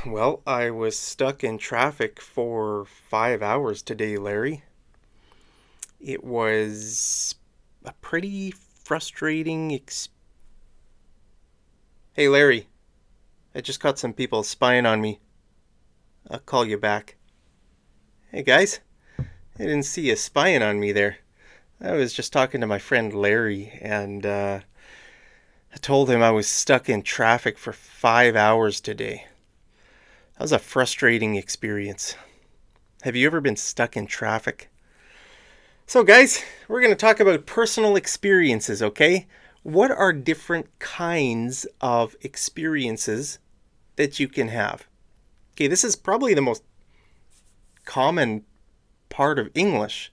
Well, I was stuck in traffic for 5 hours today, Larry. It was a pretty frustrating Hey, Larry, I just caught some people spying on me. I'll call you back. Hey, guys, I didn't see you spying on me there. I was just talking to my friend Larry, and I told him I was stuck in traffic for 5 hours today. That was a frustrating experience. Have you ever been stuck in traffic? So, guys, we're going to talk about personal experiences, okay? What are different kinds of experiences that you can have? Okay, this is probably the most common part of English,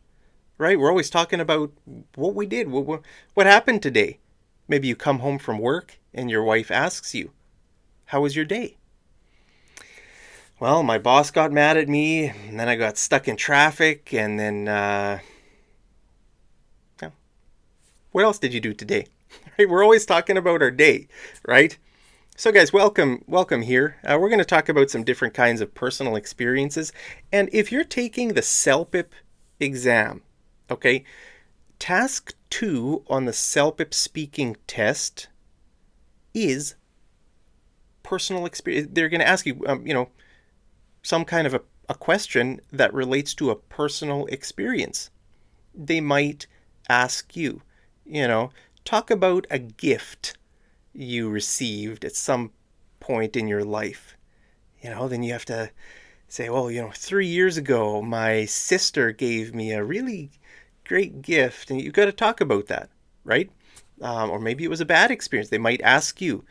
right? We're always talking about what we did, what happened today. Maybe you come home from work and your wife asks you, "How was your day?" Well, my boss got mad at me, and then I got stuck in traffic, and then, what else did you do today? Right? We're always talking about our day, right? So, guys, welcome here. We're going to talk about some different kinds of personal experiences. And if you're taking the CELPIP exam, okay, task 2 on the CELPIP speaking test is personal experience. They're going to ask you, some kind of a question that relates to a personal experience. They might ask you, talk about a gift you received at some point in your life. Then you have to say, well, 3 years ago, my sister gave me a really great gift, and you've got to talk about that, right? Or maybe it was a bad experience. They might ask you,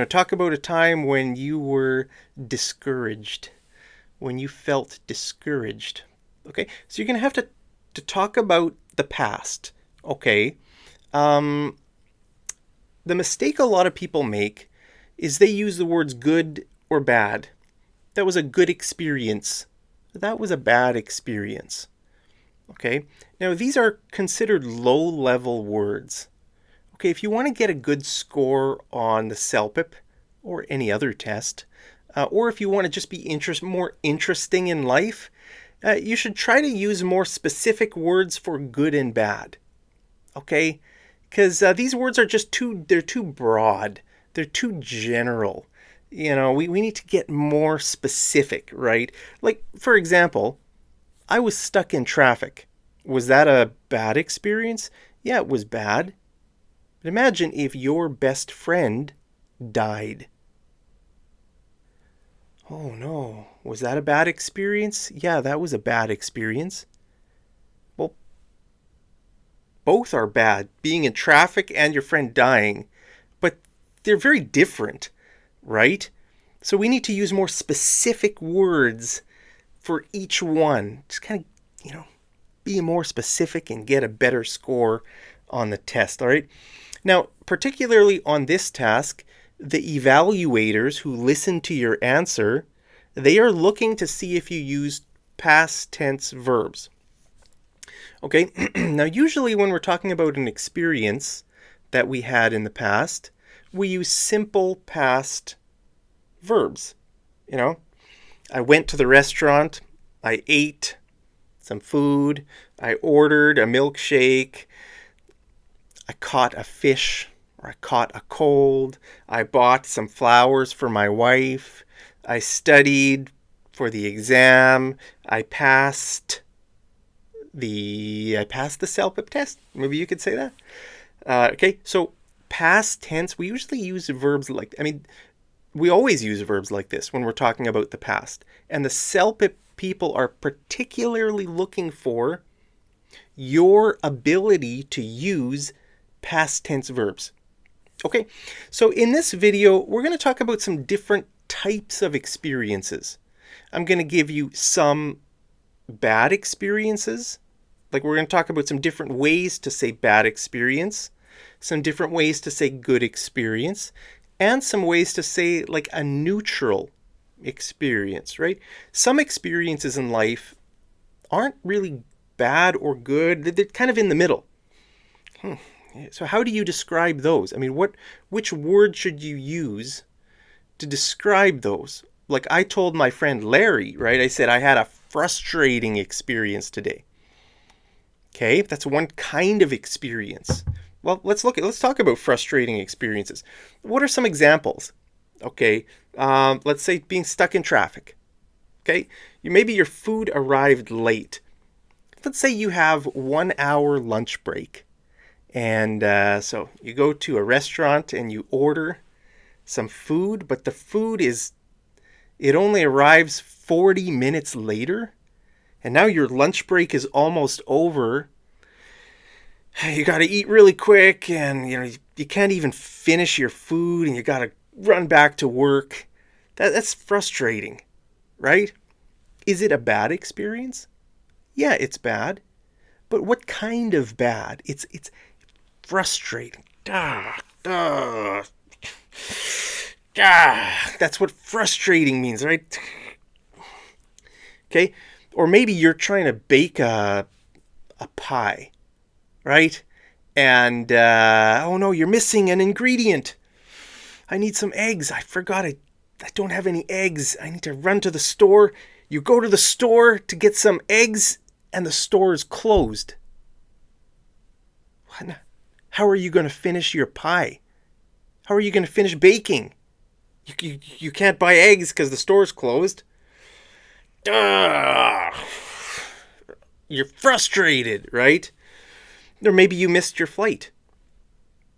talk about a time when you were discouraged, when you felt discouraged. Okay, so you're going to have to talk about the past, okay? Um, the mistake a lot of people make is they use the words good or bad. That was a good experience. That was a bad experience. Okay? Now, these are considered low-level words. Okay, if you want to get a good score on the CELPIP or any other test, or if you want to just be more interesting in life, you should try to use more specific words for good and bad. Okay? Because these words are just they're too broad. They're too general. We need to get more specific, right? Like, for example, I was stuck in traffic. Was that a bad experience? Yeah, it was bad. But imagine if your best friend died. Oh no, was that a bad experience? Yeah, that was a bad experience. Well, both are bad, being in traffic and your friend dying, but they're very different, right? So we need to use more specific words for each one. Just kind of, be more specific and get a better score on the test, all right? Now, particularly on this task, the evaluators who listen to your answer, they are looking to see if you use past tense verbs. Okay, now usually when we're talking about an experience that we had in the past, we use simple past verbs. I went to the restaurant, I ate some food, I ordered a milkshake, I caught a fish, or I caught a cold, I bought some flowers for my wife, I studied for the exam, I passed the CELPIP test. Maybe you could say that. Okay, so past tense, we usually use verbs we always use verbs like this when we're talking about the past. And the CELPIP people are particularly looking for your ability to use past tense verbs. Okay, so in this video, we're going to talk about some different types of experiences. I'm going to give you some bad experiences. Like, we're going to talk about some different ways to say bad experience, some different ways to say good experience, and some ways to say like a neutral experience, right? Some experiences in life aren't really bad or good. They're kind of in the middle. So how do you describe those? I mean, which word should you use to describe those? like I told my friend Larry, right? I said I had a frustrating experience today. Okay, that's one kind of experience. Well, let's talk about frustrating experiences. What are some examples? Okay, let's say being stuck in traffic. Okay, maybe your food arrived late. Let's say you have 1 hour lunch break, and so you go to a restaurant and you order some food, but the food it only arrives 40 minutes later, and now your lunch break is almost over. You got to eat really quick, and you can't even finish your food, and you got to run back to work. That's frustrating, right? Is it a bad experience? Yeah, it's bad. But what kind of bad? It's frustrating. That's what frustrating means, right? Okay? Or maybe you're trying to bake a pie, right? And, oh no, you're missing an ingredient. I need some eggs. I forgot I don't have any eggs. I need to run to the store. You go to the store to get some eggs, and the store is closed. How are you going to finish your pie? How are you going to finish baking? You can't buy eggs because the store's closed. You're frustrated, right? Or maybe you missed your flight.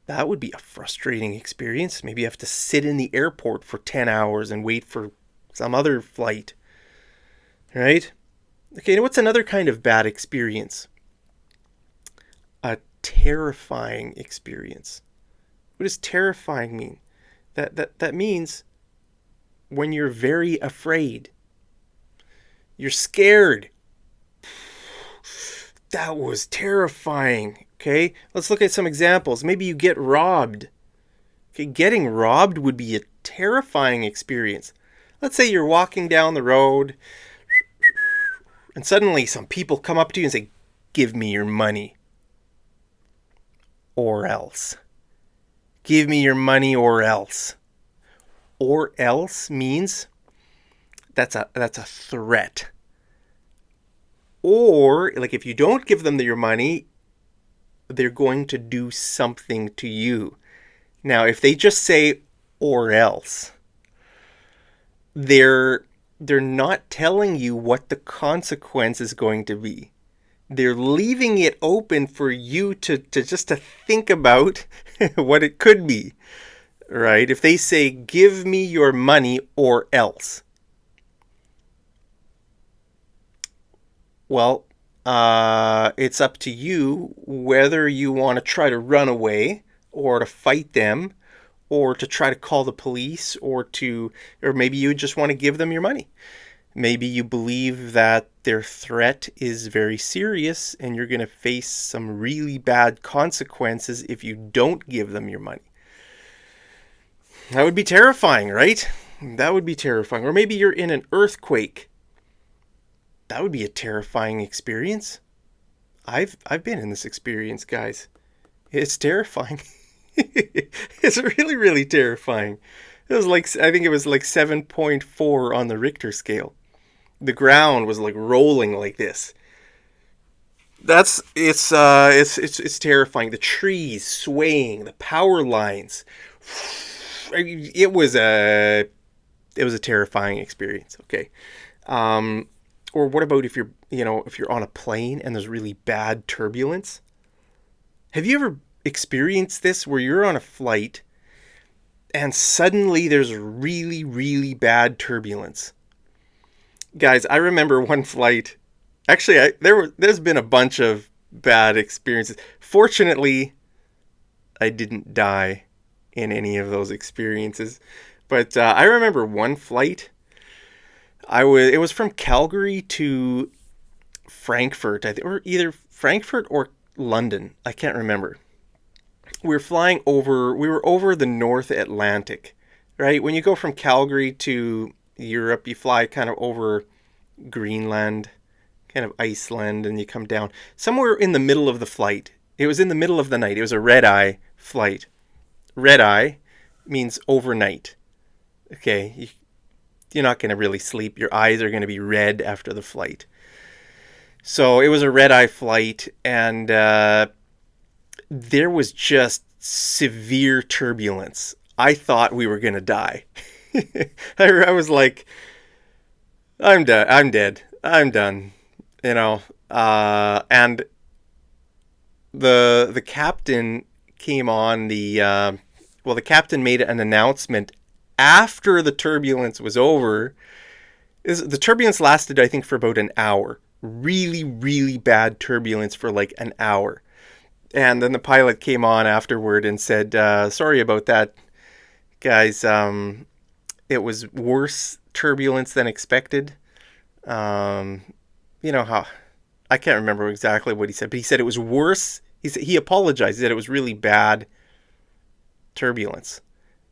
That would be a frustrating experience. Maybe you have to sit in the airport for 10 hours and wait for some other flight. Right? Okay, now what's another kind of bad experience? A terrifying experience. What does terrifying mean? That means when you're very afraid. You're scared. That was terrifying. Okay, let's look at some examples. Maybe you get robbed. Okay, getting robbed would be a terrifying experience. Let's say you're walking down the road and suddenly some people come up to you and say, "Give me your money. Or else." Give me your money or else. Or else means that's a threat. Or, like, if you don't give them your money, they're going to do something to you. Now, if they just say or else, they're not telling you what the consequence is going to be. They're leaving it open for you to think about what it could be, right? If they say, "Give me your money or else," well, it's up to you whether you want to try to run away or to fight them or to try to call the police or maybe you just want to give them your money. Maybe you believe that their threat is very serious and you're going to face some really bad consequences if you don't give them your money. That would be terrifying, right? That would be terrifying. Or maybe you're in an earthquake. That would be a terrifying experience. I've been in this experience, guys. It's terrifying. It's really, really terrifying. I think it was like 7.4 on the Richter scale. The ground was like rolling like this. It's terrifying. The trees swaying, the power lines. It was a terrifying experience. Okay. Or what about if you're on a plane and there's really bad turbulence? Have you ever experienced this where you're on a flight and suddenly there's really, really bad turbulence? Guys, I remember one flight. Actually, there's been a bunch of bad experiences. Fortunately, I didn't die in any of those experiences. But I remember one flight. It was from Calgary to Frankfurt, I think, or either Frankfurt or London. I can't remember. We were over the North Atlantic, right? When you go from Calgary to Europe, you fly kind of over Greenland, kind of Iceland, and you come down somewhere in the middle of the flight. It was in the middle of the night. It was a red-eye flight. Red-eye means overnight. Okay, you're not going to really sleep. Your eyes are going to be red after the flight. So it was a red-eye flight, and there was just severe turbulence. I thought we were going to die. I was like, I'm done. I'm dead. I'm done. You know, and the captain came on the captain made an announcement after the turbulence was over. The turbulence lasted, I think, for about an hour. Really, really bad turbulence for like an hour. And then the pilot came on afterward and said, sorry about that, guys. It was worse turbulence than expected. You know how, I can't remember exactly what he said, but he said it was worse. He apologized. He said it was really bad turbulence.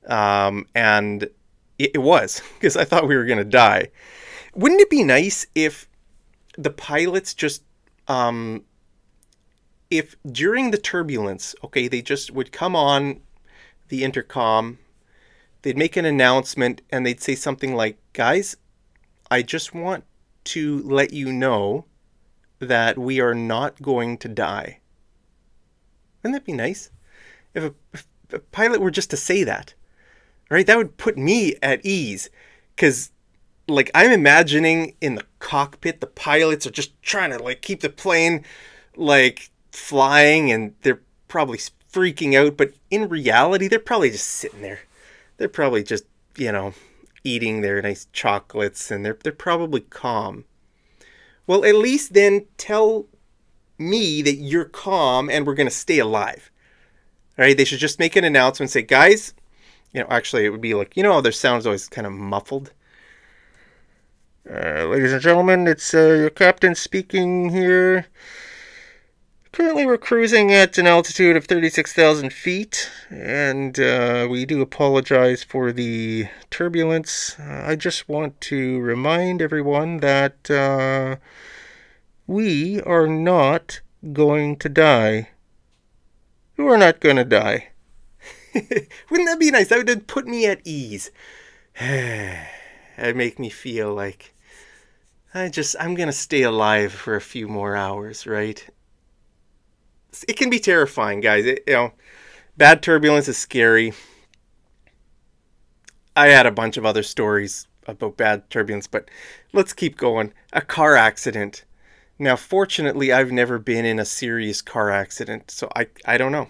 And it was, because I thought we were going to die. Wouldn't it be nice if the pilots just, if during the turbulence, okay, they just would come on the intercom, they'd make an announcement, and they'd say something like, guys, I just want to let you know that we are not going to die. Wouldn't that be nice? If a pilot were just to say that, right? That would put me at ease, because like I'm imagining in the cockpit, the pilots are just trying to like keep the plane like flying, and they're probably freaking out, but in reality, they're probably just sitting there. They're probably just, eating their nice chocolates, and they're probably calm. Well, at least then tell me that you're calm and we're going to stay alive. All right? They should just make an announcement, say, guys, actually it would be like, their sound's always kind of muffled. Ladies and gentlemen, it's your captain speaking here. Currently we're cruising at an altitude of 36,000 feet, and we do apologize for the turbulence. I just want to remind everyone that we are not going to die. We're not going to die. Wouldn't that be nice? That would put me at ease. That'd make me feel like I'm going to stay alive for a few more hours, right? It can be terrifying, guys. Bad turbulence is scary. I had a bunch of other stories about bad turbulence, but let's keep going. A car accident. Now, fortunately, I've never been in a serious car accident, so I don't know.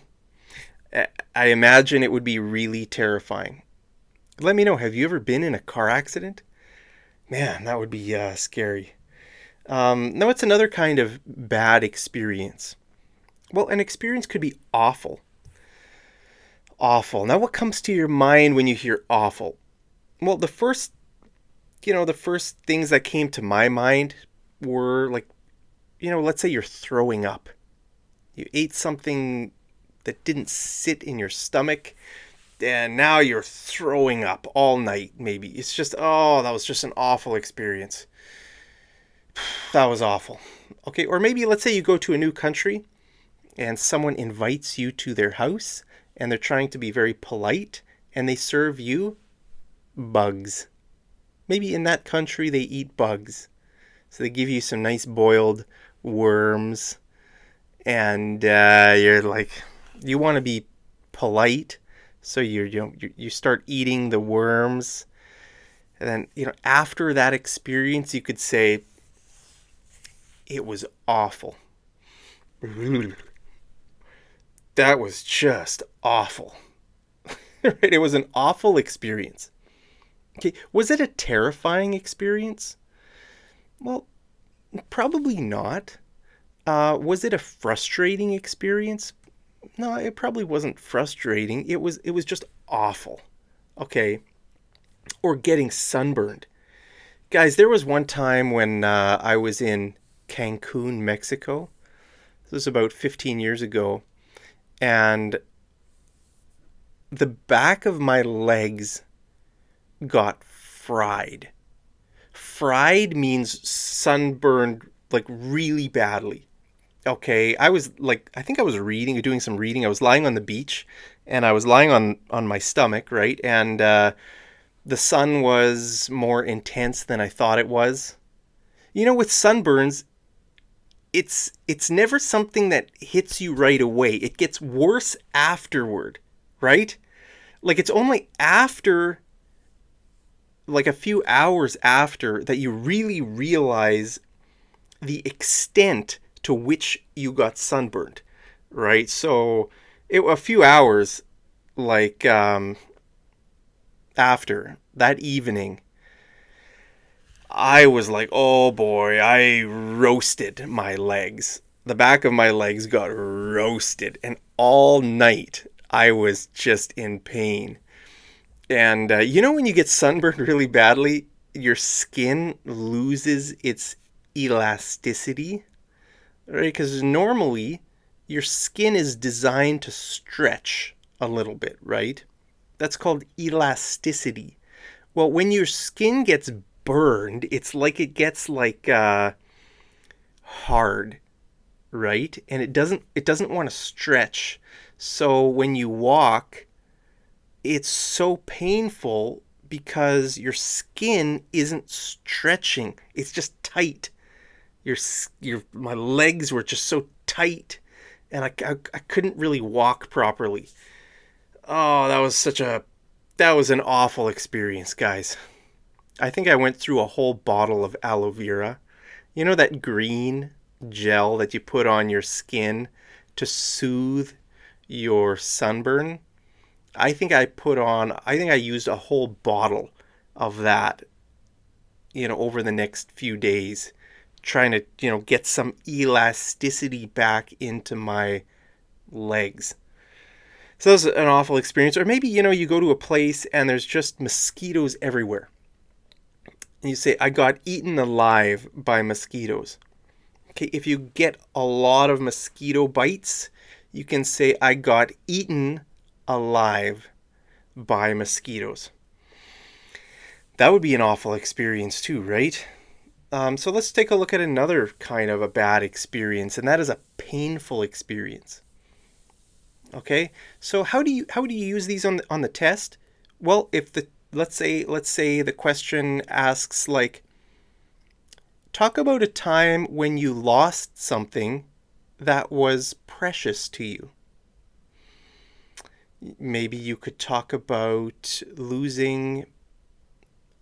I imagine it would be really terrifying. Let me know, have you ever been in a car accident? Man, that would be scary. Now, it's another kind of bad experience. Well, an experience could be awful. Awful. Now, what comes to your mind when you hear awful? Well, the first things that came to my mind were like, let's say you're throwing up. You ate something that didn't sit in your stomach, and now you're throwing up all night, maybe. It's just, that was just an awful experience. That was awful. Okay, or maybe let's say you go to a new country, and someone invites you to their house, and they're trying to be very polite, and they serve you bugs. Maybe in that country they eat bugs. So they give you some nice boiled worms, and you're like, you want to be polite, so you start eating the worms, and then after that experience, you could say it was awful. That was just awful. Right? It was an awful experience. Okay, was it a terrifying experience? Well, probably not. Was it a frustrating experience? No, it probably wasn't frustrating. It was just awful. Okay. Or getting sunburned. Guys, there was one time when I was in Cancun, Mexico. This was about 15 years ago. And the back of my legs got fried. Fried means sunburned like really badly. Okay, I think I was doing some reading. I was lying on the beach, and I was lying on my stomach, right? And The sun was more intense than I thought it was. You know, with sunburns, it's never something that hits you right away. It gets worse afterward, right? Like it's only after like a few hours after that you really realize the extent to which you got sunburned, right? So a few hours like after that evening, I was like, oh boy, I roasted my legs. The back of my legs got roasted, and all night I was just in pain. And you know, when you get sunburned really badly, your skin loses its elasticity, right? Because normally your skin is designed to stretch a little bit, right? That's called elasticity. Well, when your skin gets burned, it's like it gets like hard, right? And it doesn't want to stretch. So when you walk, it's so painful because your skin isn't stretching. It's just tight. My legs were just so tight, and I couldn't really walk properly. Oh, that was an awful experience, guys. I think I went through a whole bottle of aloe vera. You know that green gel that you put on your skin to soothe your sunburn? I think I used a whole bottle of that, over the next few days, trying to, get some elasticity back into my legs. So that was an awful experience. Or maybe, you go to a place and there's just mosquitoes everywhere. And you say, I got eaten alive by mosquitoes. Okay, if you get a lot of mosquito bites, you can say, I got eaten alive by mosquitoes. That would be an awful experience too, right? So let's take a look at another kind of a bad experience, and that is a painful experience. Okay, so how do you use these on the test? Well, if the let's say the question asks like, talk about a time when you lost something that was precious to you. Maybe you could talk about losing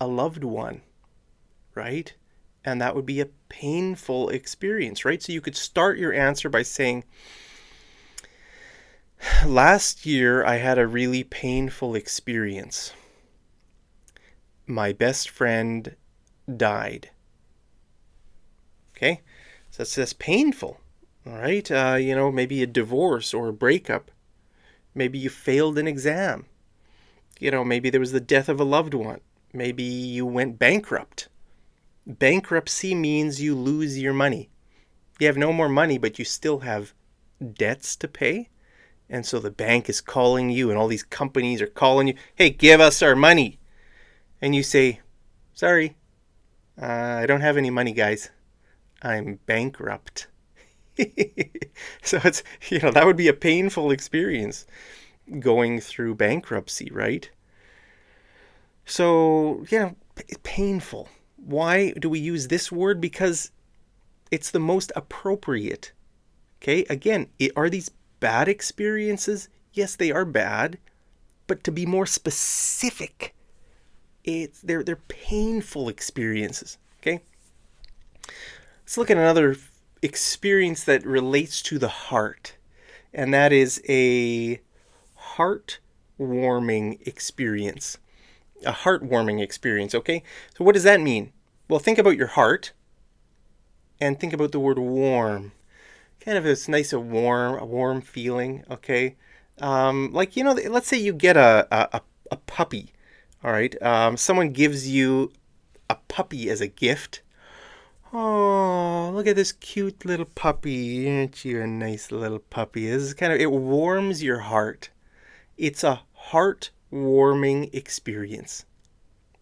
a loved one, right? And that would be a painful experience, right? So you could start your answer by saying, last year I had a really painful experience. My best friend died. Okay? So that's painful, all right? Maybe a divorce or a breakup. Maybe you failed an exam. Maybe there was the death of a loved one. Maybe you went bankrupt. Bankruptcy means you lose your money. You have no more money, but you still have debts to pay. And so the bank is calling you and all these companies are calling you, hey, give us our money. And you say, sorry, I don't have any money, guys. I'm bankrupt. So it's, that would be a painful experience going through bankruptcy, right? So, painful. Why do we use this word? Because it's the most appropriate. Okay, again, are these bad experiences? Yes, they are bad. But to be more specific, they're painful experiences. Okay? Let's look at another experience that relates to the heart. And that is a heartwarming experience. A heartwarming experience, okay? So what does that mean? Well, think about your heart and think about the word warm. Kind of this nice, a warm feeling, okay? Let's say you get a puppy, all right? Someone gives you a puppy as a gift. Oh, look at this cute little puppy. Aren't you a nice little puppy? This is it warms your heart. It's a heartwarming experience.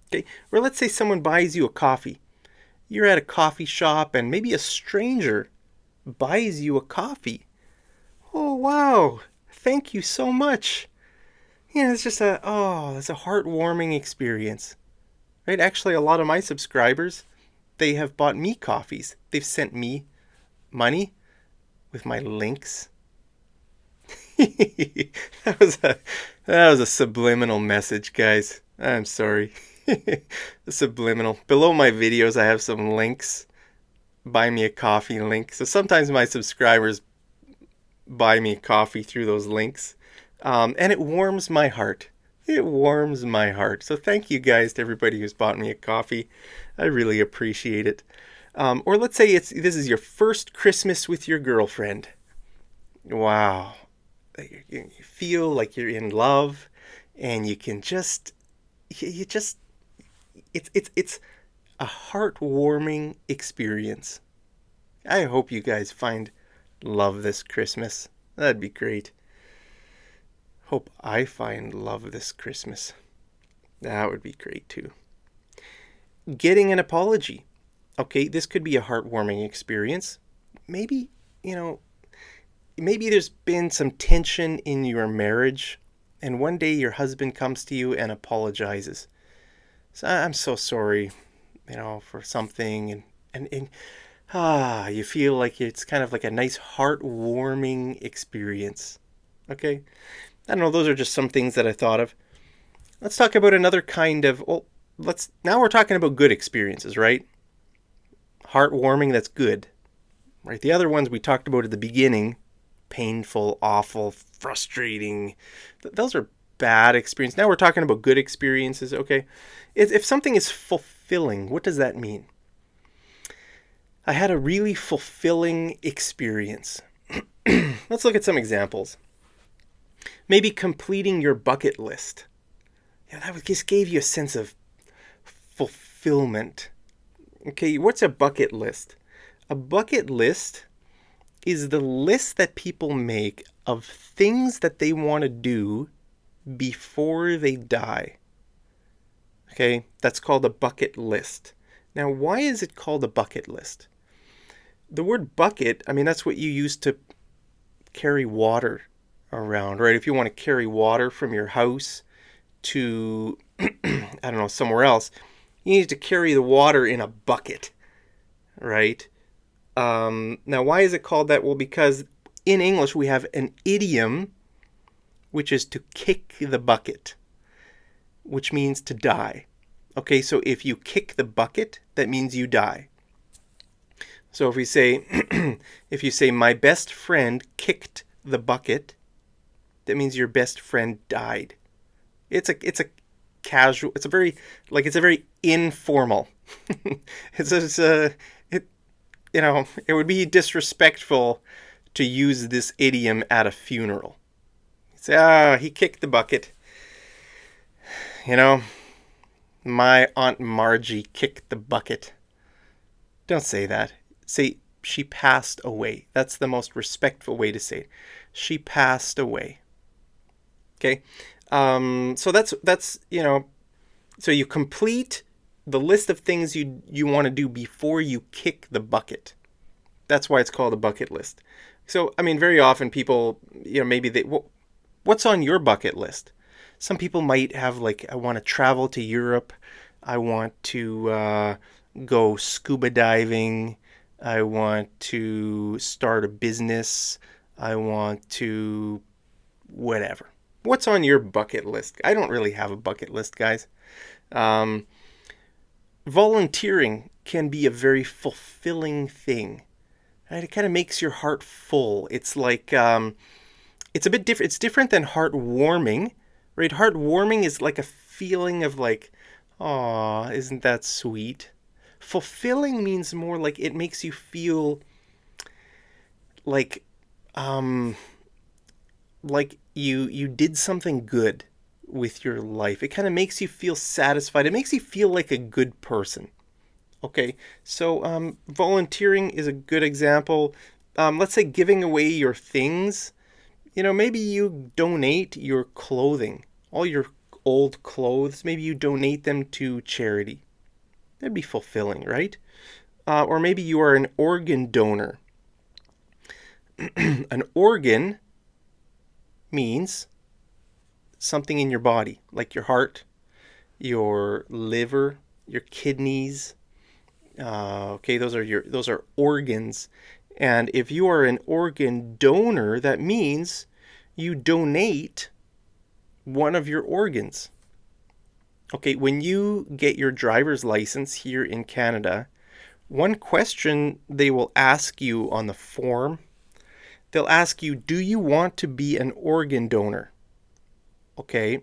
Okay, or let's say someone buys you a coffee. You're at a coffee shop and maybe a stranger buys you a coffee. Oh, wow. Thank you so much. it's just it's a heartwarming experience, right? Actually, a lot of my subscribers, they have bought me coffees. They've sent me money with my links. that was a that was a subliminal message, guys. I'm sorry. Subliminal. Below my videos, I have some links. Buy me a coffee link. So sometimes my subscribers buy me coffee through those links. And it warms my heart. It warms my heart. So thank you guys to everybody who's bought me a coffee. I really appreciate it. Or let's say this is your first Christmas with your girlfriend. Wow. You feel like you're in love, and you can you just it's a heartwarming experience. I hope you guys find love this Christmas. That'd be great. Hope I find love this Christmas. That would be great too. Getting an apology. Okay, this could be a heartwarming experience. Maybe, you know, maybe there's been some tension in your marriage, and one day your husband comes to you and apologizes. So I'm so sorry, for something, and you feel like it's kind of like a nice heartwarming experience. Okay? I don't know, those are just some things that I thought of. Let's talk about another kind of, now we're talking about good experiences, right? Heartwarming, that's good. Right? The other ones we talked about at the beginning, painful, awful, frustrating, those are bad experiences. Now we're talking about good experiences, okay? If something is fulfilling, what does that mean? I had a really fulfilling experience. Let's look at some examples. Maybe completing your bucket list. Yeah, that just gave you a sense of fulfillment. Okay, what's a bucket list? A bucket list is the list that people make of things that they want to do before they die. Okay, that's called a bucket list. Now, why is it called a bucket list? The word bucket, I mean, that's what you use to carry water around, right? If you want to carry water from your house to, I don't know, somewhere else, you need to carry the water in a bucket, right? Now, why is it called that? Well, because in English we have an idiom, which is to kick the bucket, which means to die. Okay, so if you kick the bucket, that means you die. So if we say, if you say, my best friend kicked the bucket, that means your best friend died. It's a casual. It's a very informal. It would be disrespectful to use this idiom at a funeral. Say, he kicked the bucket. My Aunt Margie kicked the bucket. Don't say that. Say, she passed away. That's the most respectful way to say it. She passed away. Okay? So that's so you complete the list of things you want to do before you kick the bucket. That's why it's called a bucket list. So, I mean, very often people, maybe what's on your bucket list? Some people might have, I want to travel to Europe. I want to go scuba diving. I want to start a business. I want to whatever. What's on your bucket list? I don't really have a bucket list, guys. Volunteering can be a very fulfilling thing. Right? It kind of makes your heart full. It's like, it's a bit different. It's different than heartwarming, right? Heartwarming is like a feeling of aw, isn't that sweet? Fulfilling means more like it makes you feel like, you did something good with your life. It kind of makes you feel satisfied. It makes you feel like a good person. Okay, so volunteering is a good example. Let's say giving away your things. Maybe you donate your clothing, all your old clothes. Maybe you donate them to charity. That'd be fulfilling, right? Or maybe you are an organ donor. An organ means something in your body, like your heart, your liver, your kidneys. Okay, those are organs. And if you are an organ donor, that means you donate one of your organs. Okay, when you get your driver's license here in Canada, one question they will ask you on the form, they'll ask you, do you want to be an organ donor? Okay,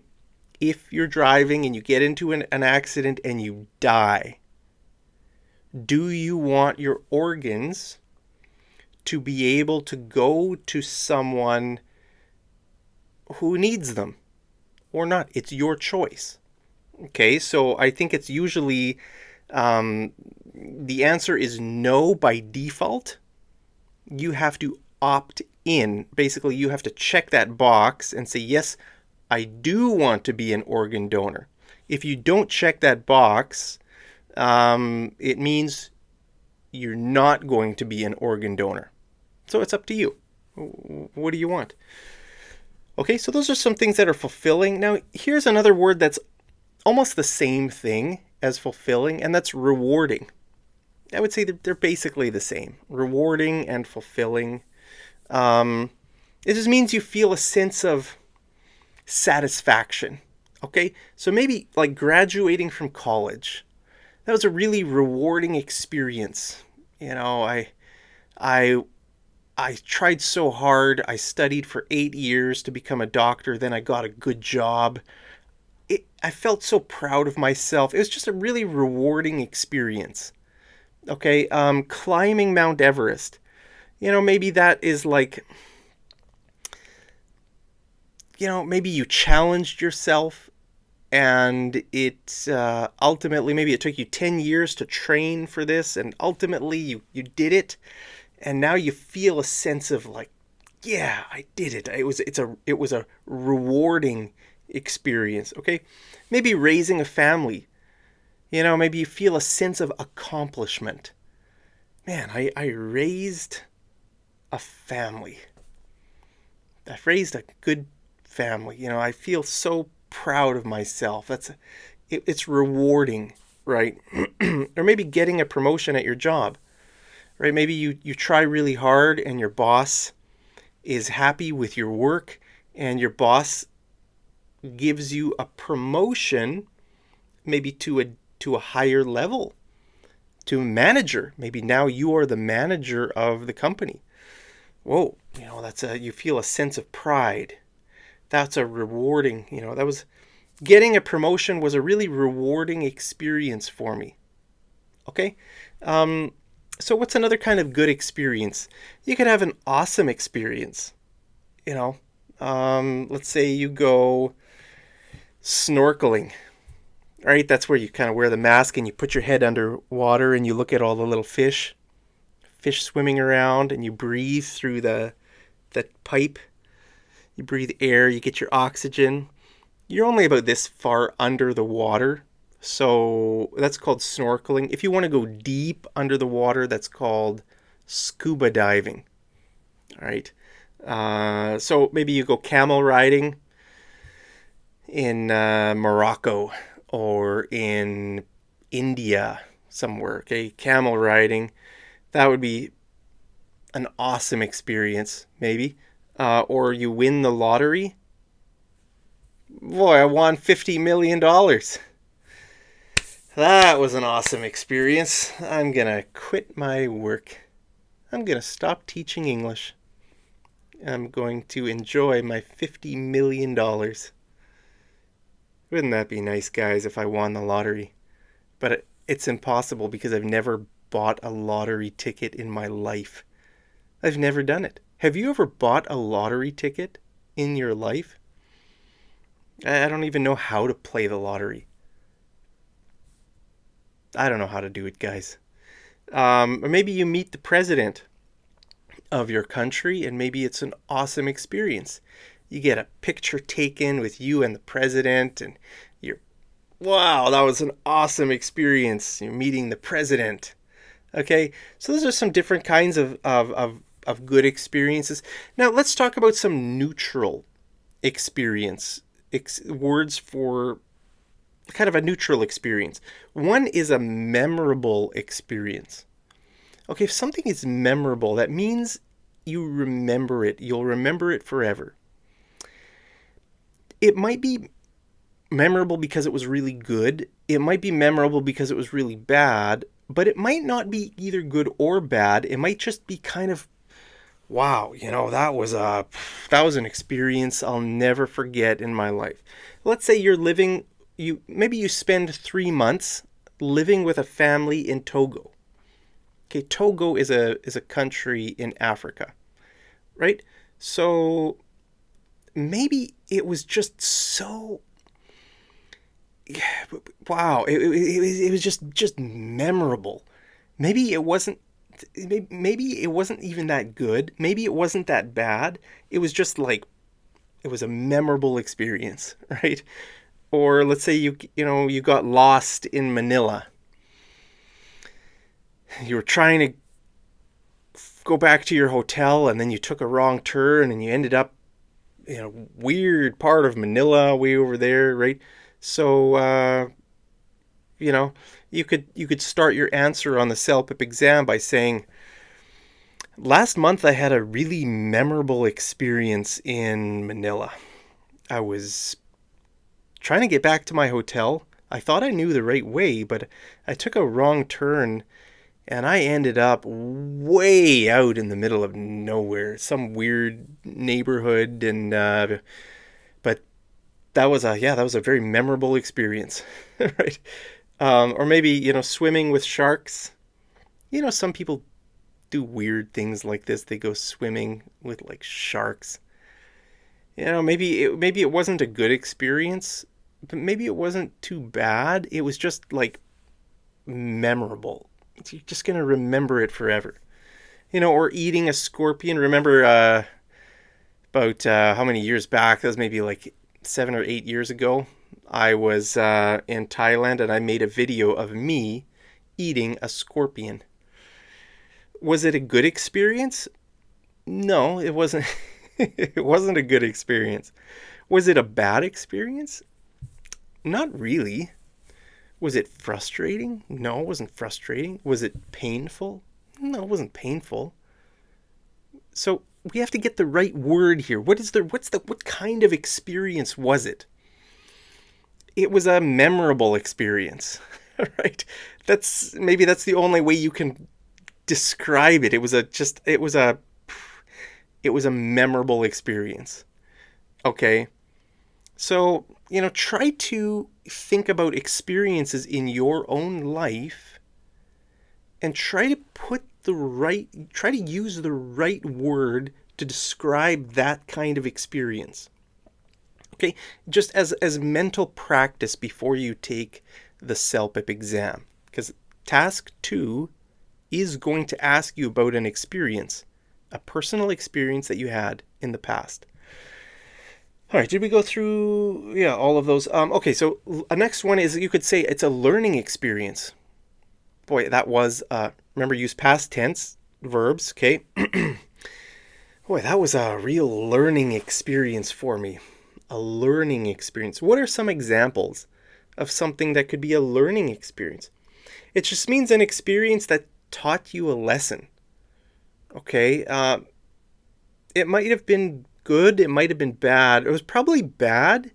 if you're driving and you get into an accident and you die, do you want your organs to be able to go to someone who needs them or not? It's your choice. Okay, so I think it's usually the answer is no by default. You have to opt in. Basically, you have to check that box and say, yes, I do want to be an organ donor. If you don't check that box, it means you're not going to be an organ donor. So it's up to you. What do you want? Okay, so those are some things that are fulfilling. Now, here's another word that's almost the same thing as fulfilling, and that's rewarding. I would say that they're basically the same. Rewarding and fulfilling. It just means you feel a sense of satisfaction. Okay, so maybe like graduating from college, that was a really rewarding experience. You know, I tried so hard. I studied for 8 years to become a doctor. Then I got a good job. I felt so proud of myself. It was just a really rewarding experience. Okay, climbing Mount Everest. You know, maybe that is like, you know, maybe you challenged yourself and it ultimately, maybe it took you 10 years to train for this and ultimately you did it. And now you feel a sense of like, yeah, I did it. It was a rewarding experience. Okay, maybe raising a family. You know, maybe you feel a sense of accomplishment. Man, I raised a family. I've raised a good family. You know, I feel so proud of myself. It's rewarding, right? Or maybe getting a promotion at your job, right? Maybe you try really hard and your boss is happy with your work and your boss gives you a promotion, maybe to a higher level, to manager. Maybe now you are the manager of the company. Whoa, you know, you feel a sense of pride. That's a rewarding, you know, getting a promotion was a really rewarding experience for me. Okay. So what's another kind of good experience? You could have an awesome experience. You know, let's say you go snorkeling, right? That's where you kind of wear the mask and you put your head under water and you look at all the little fish swimming around, and you breathe through the pipe. You breathe air, you get your oxygen. You're only about this far under the water, so that's called snorkeling. If you want to go deep under the water, that's called scuba diving. All right. So maybe you go camel riding in Morocco or in India somewhere. Okay, camel riding. That would be an awesome experience, maybe. Or you win the lottery. Boy, I won $50 million. That was an awesome experience. I'm going to quit my work. I'm going to stop teaching English. I'm going to enjoy my $50 million. Wouldn't that be nice, guys, if I won the lottery? But it's impossible because I've never bought a lottery ticket in my life. I've never done it. Have you ever bought a lottery ticket in your life? I don't even know how to play the lottery. I don't know how to do it, guys. Or maybe you meet the president of your country and maybe it's an awesome experience. You get a picture taken with you and the president and wow, that was an awesome experience. You're meeting the president. Okay, so those are some different kinds of good experiences. Now let's talk about some neutral experience. words for kind of a neutral experience. One is a memorable experience. Okay, if something is memorable, that means you remember it. You'll remember it forever. It might be memorable because it was really good. It might be memorable because it was really bad, but it might not be either good or bad. It might just be kind of, wow, that was an experience I'll never forget in my life. Let's say maybe you spend 3 months living with a family in Togo. Okay, Togo is a country in Africa, right? So maybe it was just so, wow, it was just memorable. Maybe it wasn't maybe it wasn't even that good. Maybe it wasn't that bad. It was just like, it was a memorable experience, right? Or let's say you got lost in Manila. You were trying to go back to your hotel, and then you took a wrong turn and you ended up in a weird part of Manila way over there, right? So you know, you could start your answer on the CELPIP exam by saying, last month I had a really memorable experience in Manila. I was trying to get back to my hotel. I thought I knew the right way, but I took a wrong turn and I ended up way out in the middle of nowhere, some weird neighborhood, and but that was a very memorable experience, right? Or maybe swimming with sharks. Some people do weird things like this. They go swimming with like sharks. Maybe it wasn't a good experience, but maybe it wasn't too bad. It was just like memorable. You're just gonna remember it forever. Or eating a scorpion. Remember about how many years back? That was maybe like 7 or 8 years ago. I was in Thailand and I made a video of me eating a scorpion. Was it a good experience? No, it wasn't. It wasn't a good experience. Was it a bad experience? Not really. Was it frustrating? No, it wasn't frustrating. Was it painful? No, it wasn't painful. So we have to get the right word here. What kind of experience was it? It was a memorable experience, right? That's the only way you can describe it. It was a memorable experience. Okay. So, try to think about experiences in your own life and try to use the right word to describe that kind of experience. Okay, just as mental practice before you take the CELPIP exam, because task 2 is going to ask you about an experience, a personal experience that you had in the past. All right, did we go through all of those? Okay, so the next one is, you could say it's a learning experience. Boy, that was remember, use past tense verbs. Okay. Boy, that was a real learning experience for me. A learning experience. What are some examples of something that could be a learning experience? It just means an experience that taught you a lesson. Okay. It might have been good. It might have been bad. It was probably bad,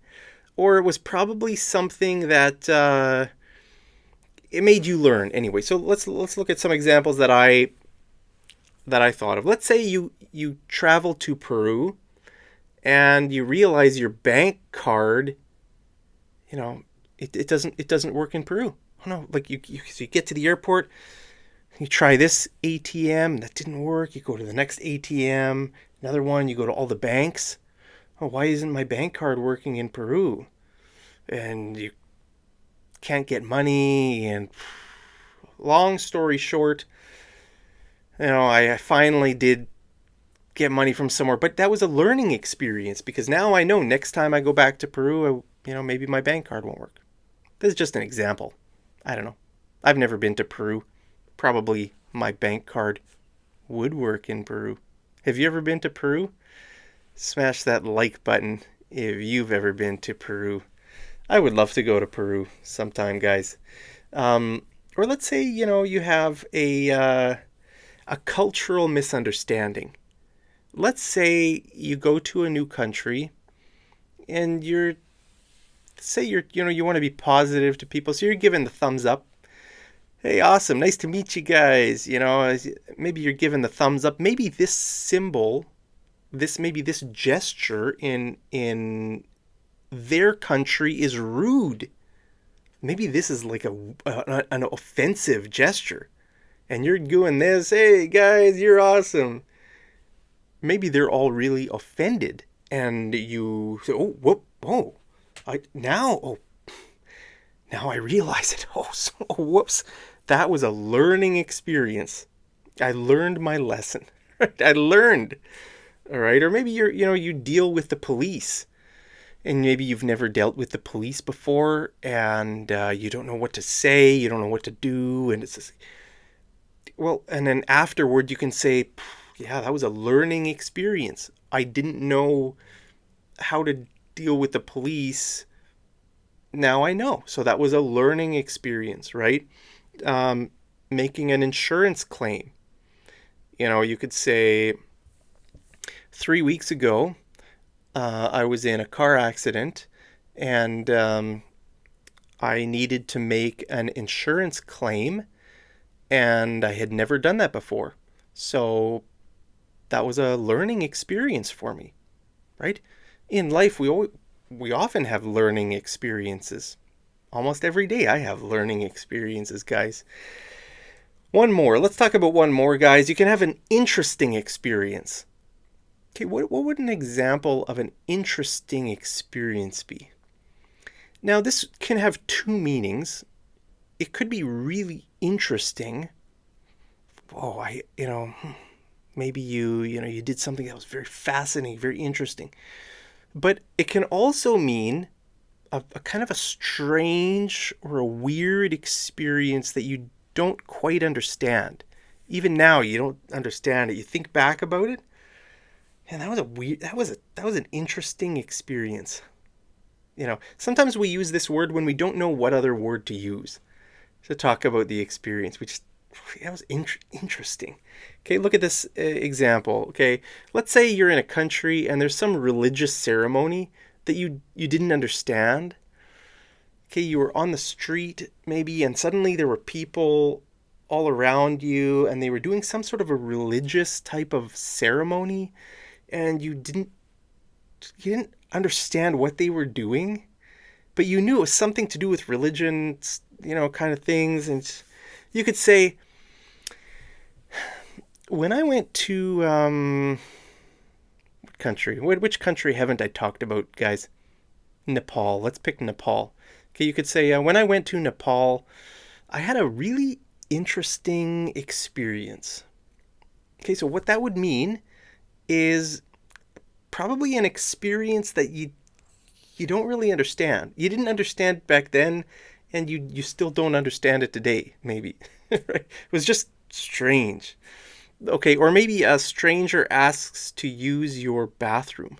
or it was probably something that it made you learn. Anyway, so let's look at some examples that I thought of. Let's say you travel to Peru and you realize your bank card, it doesn't work in Peru. Oh no, like you get to the airport, you try this ATM, that didn't work. You go to the next ATM, another one, you go to all the banks. Oh, why isn't my bank card working in Peru? And you can't get money, and long story short, I finally did get money from somewhere, but that was a learning experience, because now I know next time I go back to Peru, maybe my bank card won't work. This is just an example. I don't know. I've never been to Peru. Probably my bank card would work in Peru. Have you ever been to Peru? Smash that like button if you've ever been to Peru. I would love to go to Peru sometime, guys. Or let's say, you have a cultural misunderstanding. Let's say you go to a new country and you want to be positive to people, so you're giving the thumbs up. Hey, awesome, nice to meet you guys. Maybe you're giving the thumbs up. Maybe this symbol, maybe this gesture in their country is rude. Maybe this is like an offensive gesture, and you're doing this. Hey guys, you're awesome. Maybe they're all really offended, and you say, "Oh, whoop, oh, now I realize it. Oh, so, whoops, that was a learning experience. I learned my lesson. I learned." All right, or maybe you deal with the police, and maybe you've never dealt with the police before, and you don't know what to say, you don't know what to do, and it's just, well, and then afterward you can say, yeah, that was a learning experience. I didn't know how to deal with the police. Now I know. So that was a learning experience, right? Making an insurance claim. You could say, 3 weeks ago, I was in a car accident, and I needed to make an insurance claim, and I had never done that before. So that was a learning experience for me, right? In life, we often have learning experiences. Almost every day I have learning experiences, guys. One more. Let's talk about one more, guys. You can have an interesting experience. Okay, what would an example of an interesting experience be? Now, this can have two meanings. It could be really interesting. Oh, maybe you did something that was very fascinating, very interesting. But it can also mean a kind of a strange or a weird experience that you don't quite understand. Even now, you don't understand it. You think back about it, and that was an interesting experience. Sometimes we use this word when we don't know what other word to use to talk about the experience. That was interesting. Okay, look at this example. Okay, let's say you're in a country and there's some religious ceremony that you didn't understand. Okay, you were on the street maybe, and suddenly there were people all around you, and they were doing some sort of a religious type of ceremony, and you didn't understand what they were doing, but you knew it was something to do with religion, kind of things. And you could say, when I went to which country haven't I talked about, guys? Nepal. Let's pick Nepal. Okay, you could say, when I went to Nepal, I had a really interesting experience. Okay, so what that would mean is probably an experience that you don't really understand. You didn't understand back then, and you still don't understand it today, maybe. Right? It was just strange. Okay, or maybe a stranger asks to use your bathroom,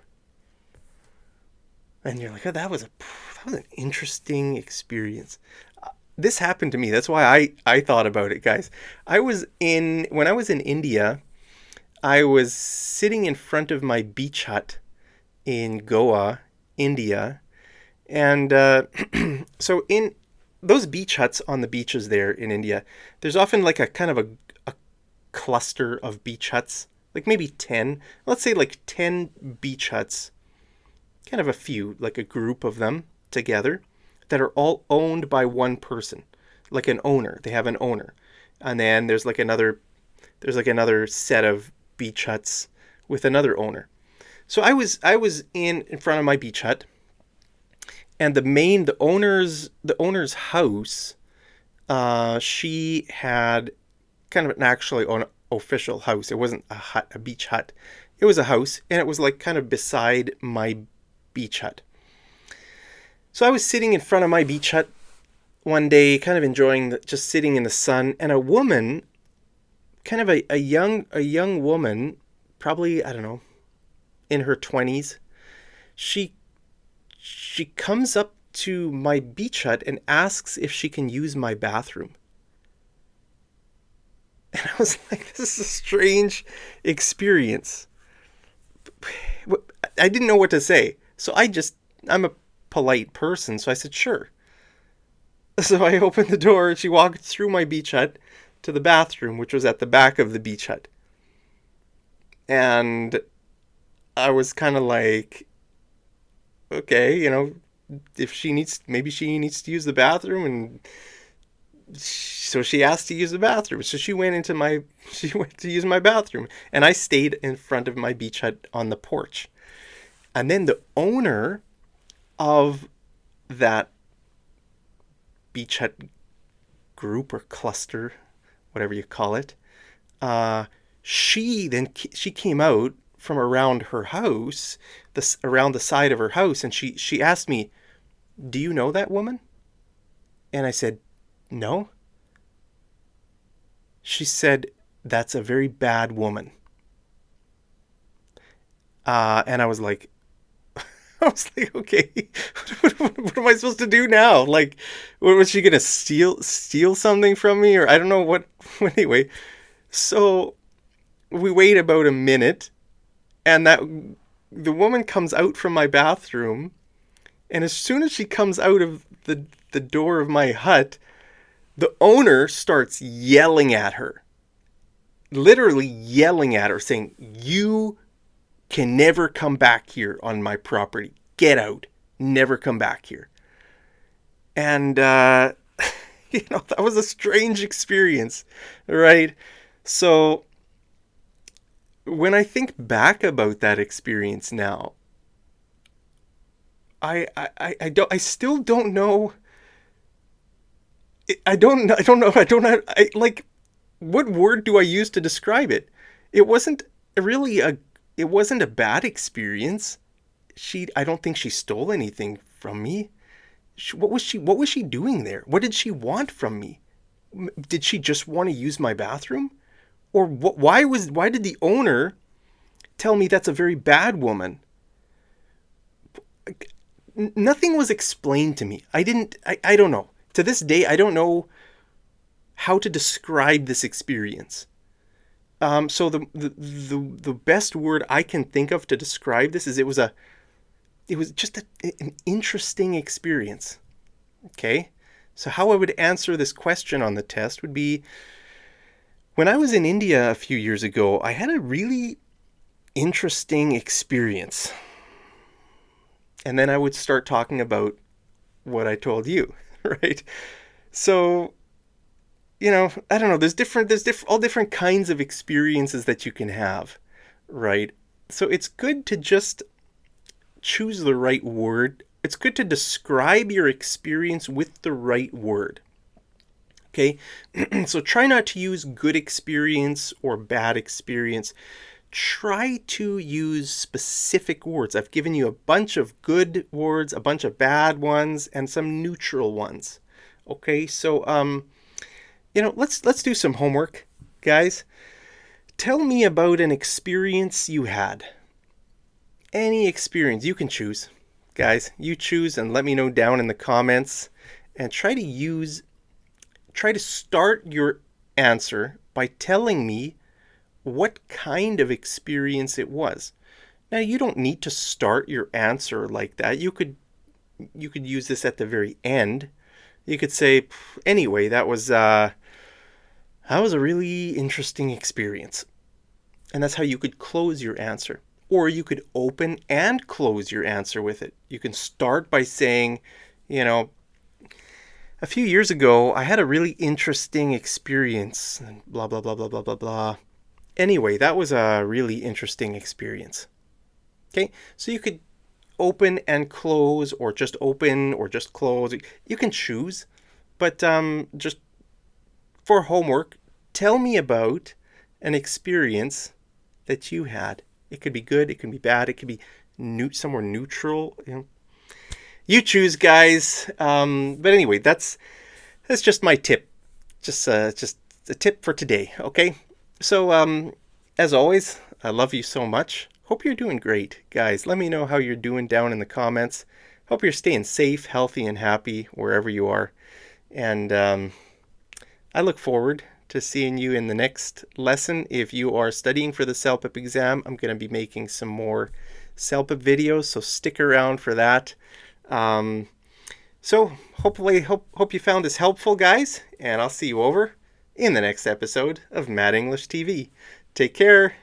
and you're like, oh, that was an interesting experience. This happened to me. That's why I thought about it, guys. When I was in India, I was sitting in front of my beach hut in Goa, India, and so in those beach huts on the beaches there in India, there's often like a kind of a cluster of beach huts, like maybe 10. Let's say like 10 beach huts, kind of a few, like a group of them together, that are all owned by one person, like an owner. They have an owner, and then there's like another set of beach huts with another owner. So I was in front of my beach hut, and the owner's house, she had kind of an actually official house. It wasn't a beach hut. It was a house, and it was like kind of beside my beach hut. So I was sitting in front of my beach hut one day, kind of enjoying just sitting in the sun, and a woman, kind of a young woman, probably, I don't know, in her 20s, she she comes up to my beach hut and asks if she can use my bathroom. And I was like, this is a strange experience. I didn't know what to say. So I'm a polite person. So I said, sure. So I opened the door and she walked through my beach hut to the bathroom, which was at the back of the beach hut. And I was kind of like, okay, if maybe she needs to use the bathroom, and so she asked to use the bathroom. So she went to use my bathroom, and I stayed in front of my beach hut on the porch. And then the owner of that beach hut group or cluster, whatever you call it, she came out from around her house, around the side of her house, and she asked me, "Do you know that woman?" And I said, "No." She said, "That's a very bad woman." And I was like, okay, what am I supposed to do now? Like, what, was she gonna steal something from me, or I don't know what? Anyway, so we wait about a minute, and the woman comes out from my bathroom, and as soon as she comes out of the door of my hut, the owner starts yelling at her, literally yelling at her, saying, "You can never come back here on my property. Get out. Never come back here." And, that was a strange experience, right? So when I think back about that experience now, I still don't know. I don't know. Like, what word do I use to describe it? It wasn't really it wasn't a bad experience. I don't think she stole anything from me. What was she doing there? What did she want from me? Did she just want to use my bathroom? Or why did the owner tell me that's a very bad woman? Nothing was explained to me. I don't know. To this day, I don't know how to describe this experience. So the best word I can think of to describe this is it was just an interesting experience. Okay? So how I would answer this question on the test would be, when I was in India a few years ago, I had a really interesting experience. And then I would start talking about what I told you, right? So, I don't know, there's all different kinds of experiences that you can have, right? So it's good to just choose the right word. It's good to describe your experience with the right word. Okay? So try not to use good experience or bad experience. Try to use specific words. I've given you a bunch of good words, a bunch of bad ones, and some neutral ones. Okay? So let's do some homework, guys. Tell me about an experience you had. Any experience you can choose. Guys, you choose and let me know down in the comments, and try to start your answer by telling me what kind of experience it was. Now, you don't need to start your answer like that. You could use this at the very end. You could say, "Anyway, that was a really interesting experience." And that's how you could close your answer. Or you could open and close your answer with it. You can start by saying, a few years ago, I had a really interesting experience, and blah, blah, blah, blah, blah, blah, blah. Anyway, that was a really interesting experience. Okay, so you could open and close, or just open or just close. You can choose, but just for homework, tell me about an experience that you had. It could be good, it could be bad, it could be somewhere neutral. You choose, guys. But anyway, that's just my tip. Just a tip for today. Okay. So as always, I love you so much. Hope you're doing great, guys. Let me know how you're doing down in the comments. Hope you're staying safe, healthy, and happy wherever you are. And I look forward to seeing you in the next lesson. If you are studying for the CELPIP exam, I'm going to be making some more CELPIP videos, so stick around for that. So hopefully, hope you found this helpful, guys, and I'll see you over in the next episode of Mad English TV. Take care.